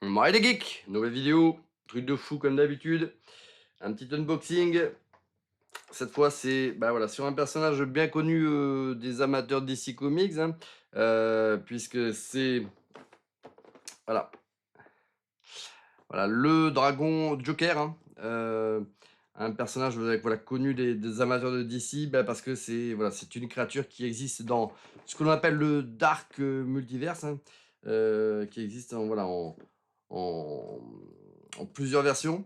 Moi les geeks, nouvelle vidéo, truc de fou comme d'habitude, un petit unboxing. Cette fois c'est voilà, sur un personnage bien connu des amateurs de DC Comics, hein, puisque c'est voilà, voilà le dragon Joker, hein, un personnage voilà, connu des amateurs de DC, parce que c'est voilà, c'est une créature qui existe dans ce que l'on appelle le Dark Multiverse, hein, qui existe voilà, en, en plusieurs versions.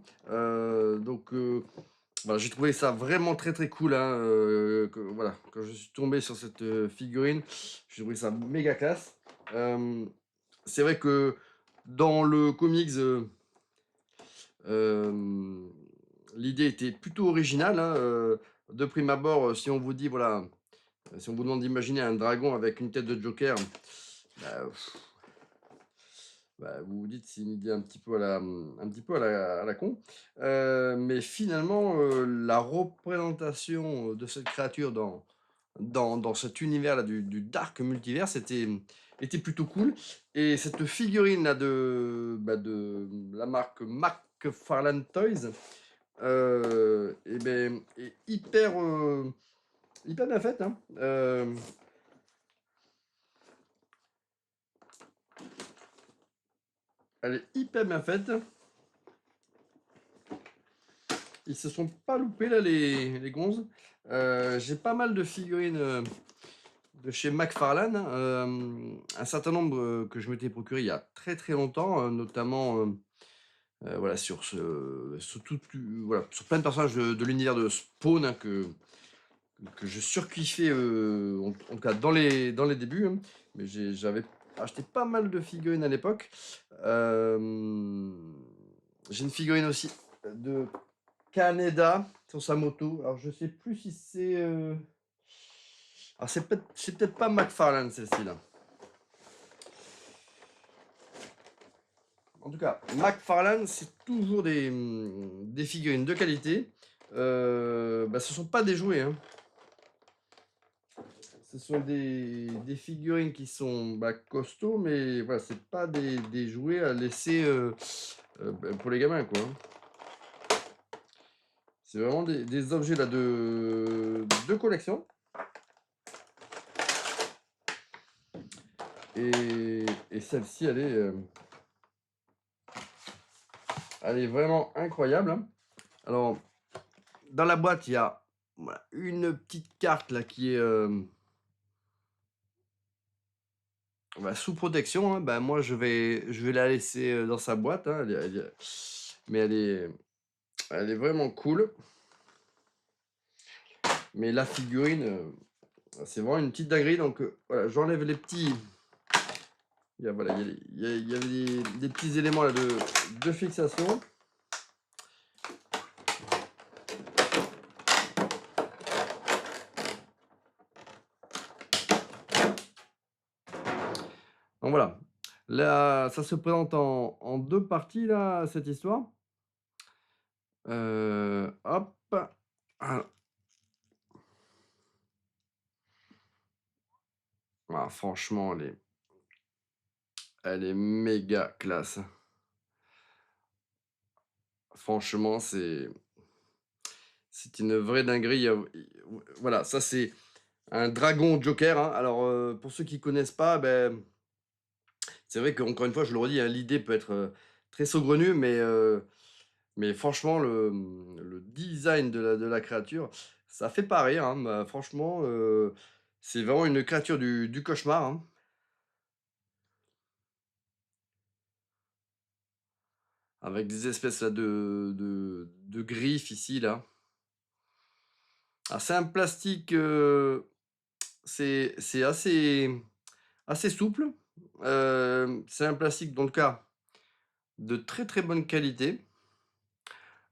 Voilà, j'ai trouvé ça vraiment très très cool, hein, voilà, quand je suis tombé sur cette figurine, j'ai trouvé ça méga classe. Euh, c'est vrai que dans le comics, euh, l'idée était plutôt originale, hein, de prime abord, si on vous dit, voilà, si on vous demande d'imaginer un dragon avec une tête de Joker, bah, vous vous dites c'est une idée un petit peu à la con. Mais finalement, la représentation de cette créature dans cet univers-là du dark multivers était plutôt cool. Et cette figurine-là de la marque McFarlane Toys, est hyper bien faite, hein. Elle est hyper bien faite. Ils se sont pas loupés là les gonzes. J'ai pas mal de figurines de chez McFarlane, hein, un certain nombre que je m'étais procuré il y a très très longtemps, notamment voilà, voilà, sur plein de personnages de l'univers de Spawn, hein, que je surkiffais, en tout cas dans les débuts, hein. Mais j'avais acheté pas mal de figurines à l'époque. J'ai une figurine aussi de Kaneda sur sa moto. Alors je sais plus si c'est. Alors c'est peut-être pas McFarlane celle-ci là. En tout cas, McFarlane, c'est toujours des figurines de qualité. Ce sont pas des jouets, hein. Ce sont des figurines qui sont costauds, mais voilà, c'est pas des jouets à laisser pour les gamins, quoi, hein. C'est vraiment des objets là de collection. Et celle-ci, elle est vraiment incroyable, hein. Alors, dans la boîte, il y a voilà, une petite carte là qui est sous protection, hein. Moi, je vais la laisser dans sa boîte, hein. Mais elle est vraiment cool. Mais la figurine, c'est vraiment une petite dinguerie. Donc, voilà, j'enlève les petits. Voilà, il y avait des petits éléments là de fixation. Donc voilà. Là, ça se présente en deux parties, là, cette histoire. Hop. Alors, franchement, elle est méga classe. Franchement, c'est une vraie dinguerie. Voilà, ça c'est un dragon Joker, hein. Alors, pour ceux qui connaissent pas, c'est vrai qu'encore une fois, je le redis, hein, l'idée peut être très saugrenue, mais franchement, le design de la créature, ça fait pas rire, hein. Franchement, c'est vraiment une créature du cauchemar, hein. Avec des espèces là, de griffes ici, là. Alors, c'est un plastique, c'est assez souple. C'est un plastique, dans le cas, de très très bonne qualité.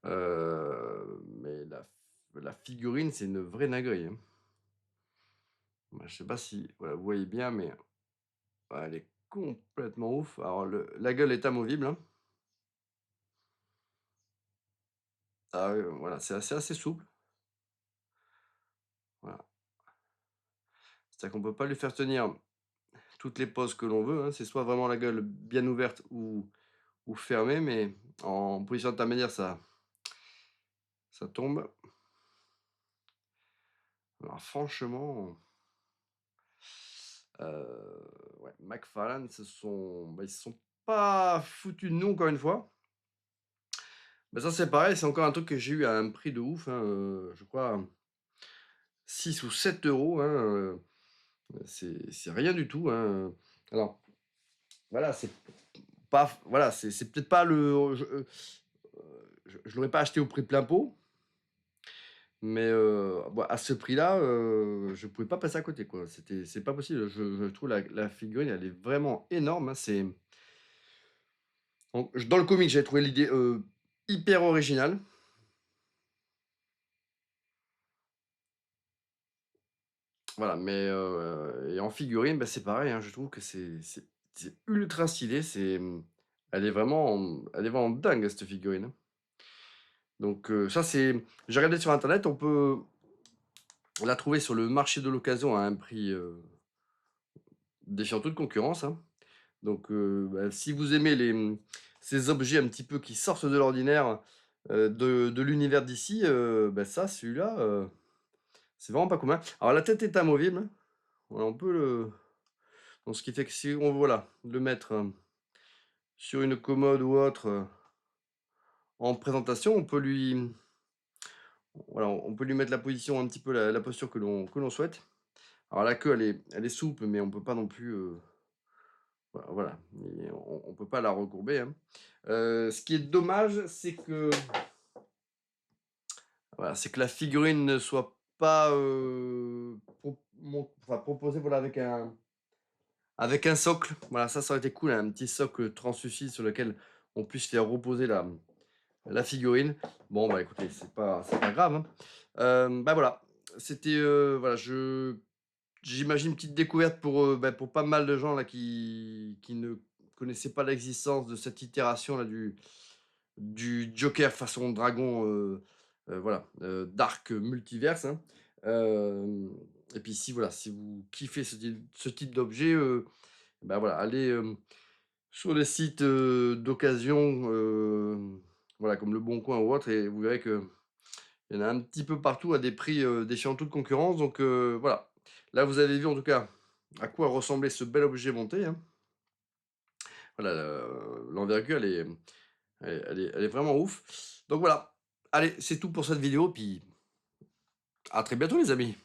Mais la figurine, c'est une vraie dinguerie, hein. Je sais pas si voilà, vous voyez bien, mais ouais, elle est complètement ouf. Alors, la gueule est amovible, hein. Ah oui, voilà, c'est assez souple. Voilà. C'est-à-dire qu'on peut pas lui faire tenir toutes les poses que l'on veut, hein. C'est soit vraiment la gueule bien ouverte ou fermé, mais en position intermédiaire, ça tombe. Alors franchement, ouais, McFarlane, ils se sont pas foutus de nous, encore une fois. Bah, ça, c'est pareil, c'est encore un truc que j'ai eu à un prix de ouf, hein, je crois 6 ou 7 €, hein, c'est rien du tout, hein, alors voilà, c'est peut-être pas je l'aurais pas acheté au prix plein pot, mais bah, à ce prix-là, je pouvais pas passer à côté, quoi. C'est pas possible. Je trouve la figurine, elle est vraiment énorme, hein. Dans le comic, j'ai trouvé l'idée, hyper originale. Voilà, mais et en figurine, bah, c'est pareil, hein, je trouve que c'est ultra stylé, elle est vraiment dingue, cette figurine, hein. Donc ça, j'ai regardé sur internet, on peut la trouver sur le marché de l'occasion à un prix, défiant toute concurrence, hein. Donc bah, si vous aimez ces objets un petit peu qui sortent de l'ordinaire, de l'univers d'ici, bah, ça, celui-là, c'est vraiment pas commun. Alors la tête est amovible, voilà, on peut donc ce qui fait que si on voilà, le mettre, sur une commode ou autre, en présentation, on peut lui mettre la position un petit peu la posture que l'on souhaite. Alors la queue, elle est souple, mais on peut pas non plus, voilà, et on peut pas la recourber, hein. Ce qui est dommage, c'est que la figurine ne soit pas, proposée, voilà, avec un socle. Voilà, ça aurait été cool, un petit socle translucide sur lequel on puisse faire reposer la figurine. Bon, bah, écoutez, c'est pas grave, hein. Bah, voilà, c'était, voilà, j'imagine une petite découverte pour pas mal de gens là qui ne connaissaient pas l'existence de cette itération là du Joker façon dragon, voilà, Dark Multiverse, hein. Et puis si voilà, si vous kiffez ce type d'objet, bah, voilà, allez, sur les sites, d'occasion, voilà, comme Le Bon Coin ou autre, et vous verrez qu'il y en a un petit peu partout à des prix, défiant toute concurrence. Donc voilà. Là, vous avez vu en tout cas à quoi ressemblait ce bel objet monté, hein. Voilà, l'envergure, elle est vraiment ouf. Donc voilà. Allez, c'est tout pour cette vidéo, puis à très bientôt les amis.